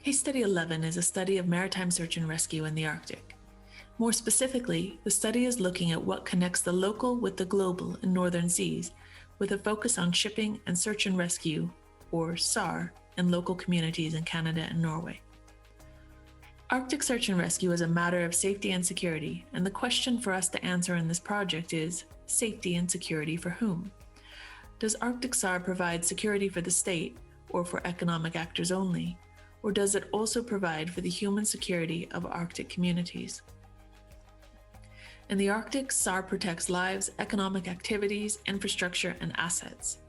Case Study 11 is a study of maritime search and rescue in the Arctic. More specifically, the study is looking at what connects the local with the global in northern seas, with a focus on shipping and search and rescue, or SAR, in local communities in Canada and Norway. Arctic search and rescue is a matter of safety and security, and the question for us to answer in this project is, safety and security for whom? Does Arctic SAR provide security for the state, or for economic actors only, or does it also provide for the human security of Arctic communities? In the Arctic, SAR protects lives, economic activities, infrastructure, and assets.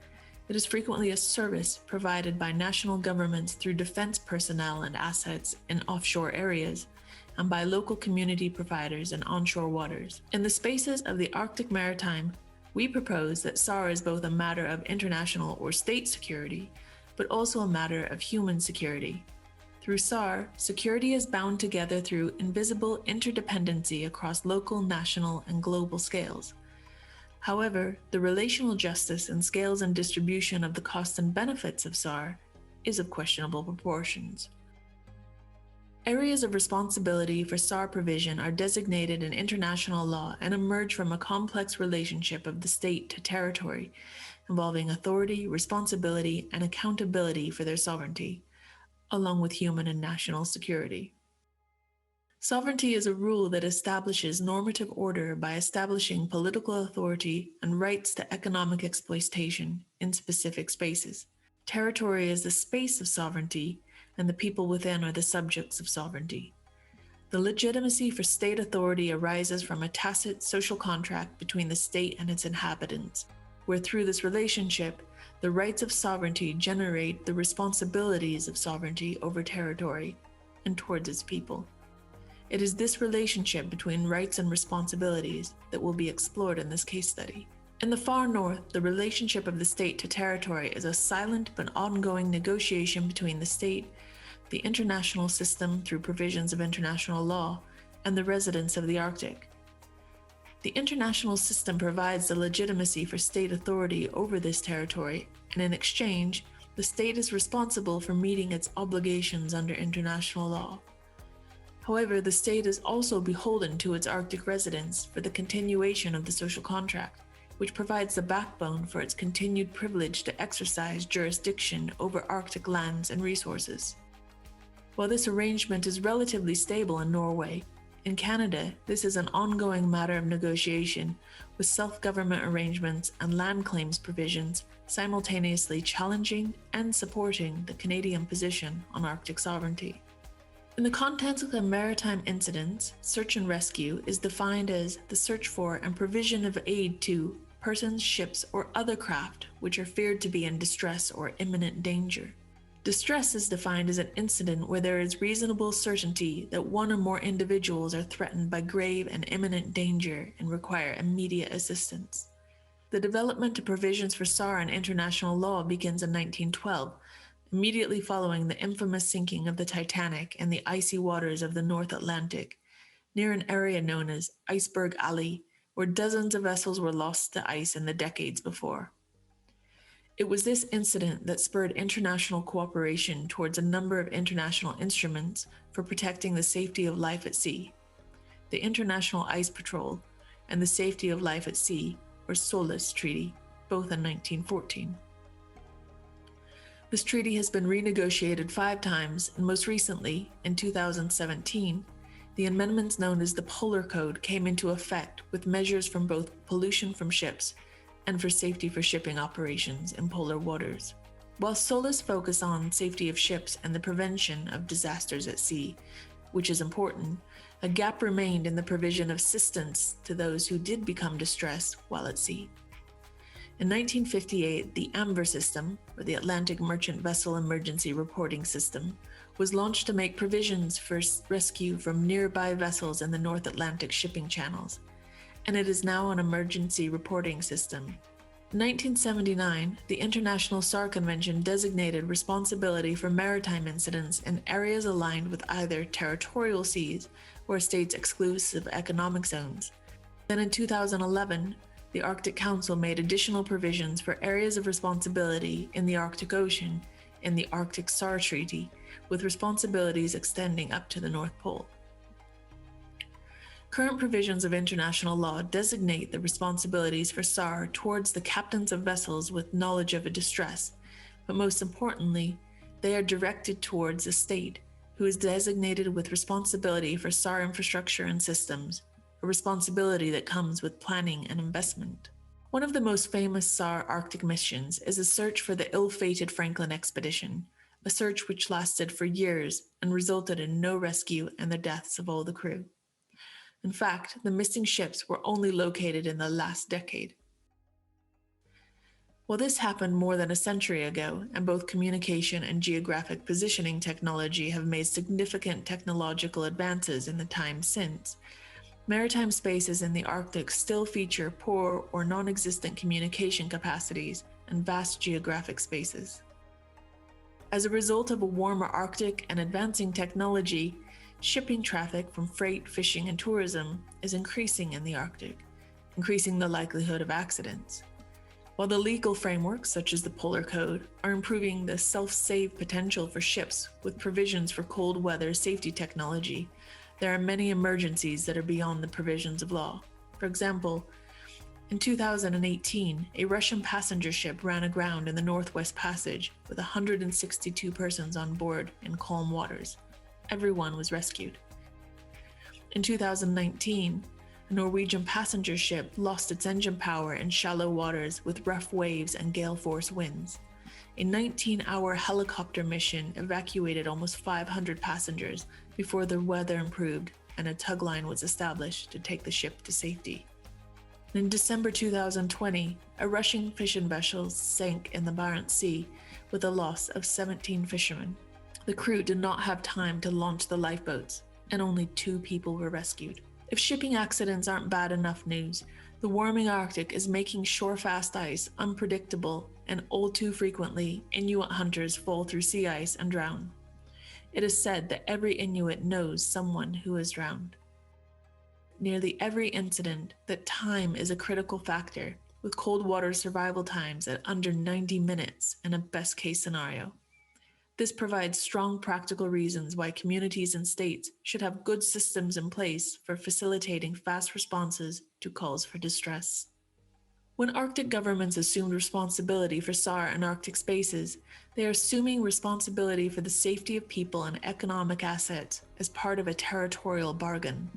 It is frequently a service provided by national governments through defense personnel and assets in offshore areas, and by local community providers in onshore waters. In the spaces of the Arctic Maritime, we propose that SAR is both a matter of international or state security, but also a matter of human security. Through SAR, security is bound together through invisible interdependency across local, national, and global scales. However, the relational justice and scales and distribution of the costs and benefits of SAR is of questionable proportions. Areas of responsibility for SAR provision are designated in international law and emerge from a complex relationship of the state to territory, involving authority, responsibility, and accountability for their sovereignty, along with human and national security. Sovereignty is a rule that establishes normative order by establishing political authority and rights to economic exploitation in specific spaces. Territory is the space of sovereignty, and the people within are the subjects of sovereignty. The legitimacy for state authority arises from a tacit social contract between the state and its inhabitants, where through this relationship, the rights of sovereignty generate the responsibilities of sovereignty over territory and towards its people. It is this relationship between rights and responsibilities that will be explored in this case study. In the far north, the relationship of the state to territory is a silent but ongoing negotiation between the state, the international system through provisions of international law, and the residents of the Arctic. The international system provides the legitimacy for state authority over this territory, and in exchange, the state is responsible for meeting its obligations under international law. However, the state is also beholden to its Arctic residents for the continuation of the social contract, which provides the backbone for its continued privilege to exercise jurisdiction over Arctic lands and resources. While this arrangement is relatively stable in Norway, in Canada, this is an ongoing matter of negotiation, with self-government arrangements and land claims provisions simultaneously challenging and supporting the Canadian position on Arctic sovereignty. In the context of maritime incidents, search and rescue is defined as the search for and provision of aid to persons, ships, or other craft which are feared to be in distress or imminent danger. Distress is defined as an incident where there is reasonable certainty that one or more individuals are threatened by grave and imminent danger and require immediate assistance. The development of provisions for SAR and international law begins in 1912, immediately following the infamous sinking of the Titanic in the icy waters of the North Atlantic, near an area known as Iceberg Alley, where dozens of vessels were lost to ice in the decades before. It was this incident that spurred international cooperation towards a number of international instruments for protecting the safety of life at sea: the International Ice Patrol and the Safety of Life at Sea, or SOLAS Treaty, both in 1914. This treaty has been renegotiated 5 times, and most recently, in 2017, the amendments known as the Polar Code came into effect with measures from both pollution from ships and for safety for shipping operations in polar waters. While SOLAS focused on safety of ships and the prevention of disasters at sea, which is important, a gap remained in the provision of assistance to those who did become distressed while at sea. In 1958, the AMVER system, or the Atlantic Merchant Vessel Emergency Reporting System, was launched to make provisions for rescue from nearby vessels in the North Atlantic shipping channels, and it is now an emergency reporting system. In 1979, the International SAR Convention designated responsibility for maritime incidents in areas aligned with either territorial seas or states' exclusive economic zones. Then in 2011, the Arctic Council made additional provisions for areas of responsibility in the Arctic Ocean in the Arctic SAR Treaty, with responsibilities extending up to the North Pole. Current provisions of international law designate the responsibilities for SAR towards the captains of vessels with knowledge of a distress, but most importantly, they are directed towards a state who is designated with responsibility for SAR infrastructure and systems, a responsibility that comes with planning and investment. One of the most famous SAR Arctic missions is a search for the ill-fated Franklin expedition, a search which lasted for years and resulted in no rescue and the deaths of all the crew. In fact, the missing ships were only located in the last decade. While this happened more than a century ago, and both communication and geographic positioning technology have made significant technological advances in the time since, maritime spaces in the Arctic still feature poor or non-existent communication capacities and vast geographic spaces. As a result of a warmer Arctic and advancing technology, shipping traffic from freight, fishing, and tourism is increasing in the Arctic, increasing the likelihood of accidents. While the legal frameworks, such as the Polar Code, are improving the self-save potential for ships with provisions for cold weather safety technology, there are many emergencies that are beyond the provisions of law. For example, in 2018, a Russian passenger ship ran aground in the Northwest Passage with 162 persons on board in calm waters. Everyone was rescued. In 2019, a Norwegian passenger ship lost its engine power in shallow waters with rough waves and gale force winds. A 19-hour helicopter mission evacuated almost 500 passengers before the weather improved and a tug line was established to take the ship to safety. In December 2020, a Russian fishing vessel sank in the Barents Sea with a loss of 17 fishermen. The crew did not have time to launch the lifeboats, and only 2 people were rescued. If shipping accidents aren't bad enough news, the warming Arctic is making shore-fast ice unpredictable, and all too frequently, Inuit hunters fall through sea ice and drown. It is said that every Inuit knows someone who is drowned. Nearly every incident, that time is a critical factor, with cold water survival times at under 90 minutes in a best-case scenario. This provides strong practical reasons why communities and states should have good systems in place for facilitating fast responses to calls for distress. When Arctic governments assumed responsibility for SAR and Arctic spaces, they are assuming responsibility for the safety of people and economic assets as part of a territorial bargain.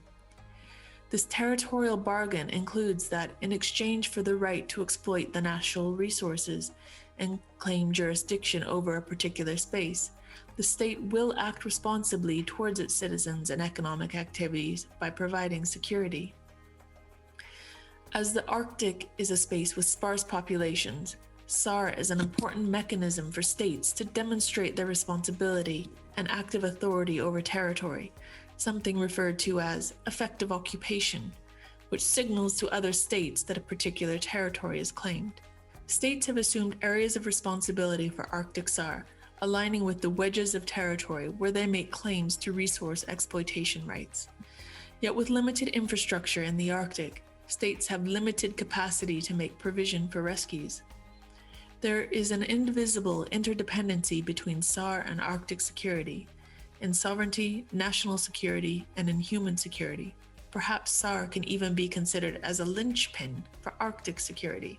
This territorial bargain includes that in exchange for the right to exploit the national resources and claim jurisdiction over a particular space, the state will act responsibly towards its citizens and economic activities by providing security. As the Arctic is a space with sparse populations, SAR is an important mechanism for states to demonstrate their responsibility and active authority over territory, something referred to as effective occupation, which signals to other states that a particular territory is claimed. States have assumed areas of responsibility for Arctic SAR, aligning with the wedges of territory where they make claims to resource exploitation rights. Yet with limited infrastructure in the Arctic, states have limited capacity to make provision for rescues. There is an indivisible interdependency between SAR and Arctic security, in sovereignty, national security, and in human security. Perhaps SAR can even be considered as a linchpin for Arctic security.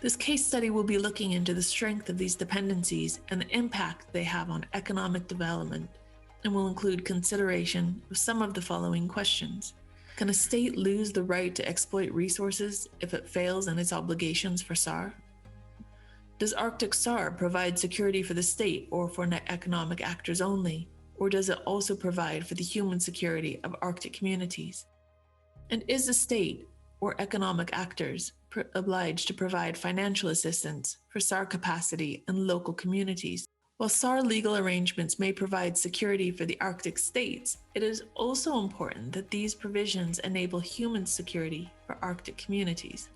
This case study will be looking into the strength of these dependencies and the impact they have on economic development, and will include consideration of some of the following questions. Can a state lose the right to exploit resources if it fails in its obligations for SAR? Does Arctic SAR provide security for the state or for economic actors only, or does it also provide for the human security of Arctic communities? And is the state or economic actors obliged to provide financial assistance for SAR capacity in local communities? While SAR legal arrangements may provide security for the Arctic states, it is also important that these provisions enable human security for Arctic communities.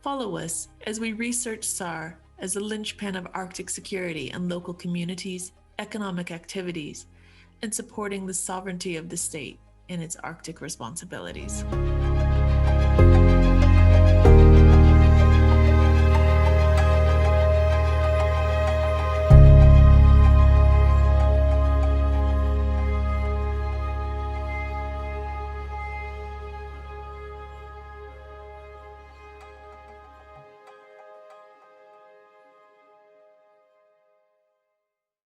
Follow us as we research SAR as the linchpin of Arctic security and local communities, economic activities, and supporting the sovereignty of the state in its Arctic responsibilities.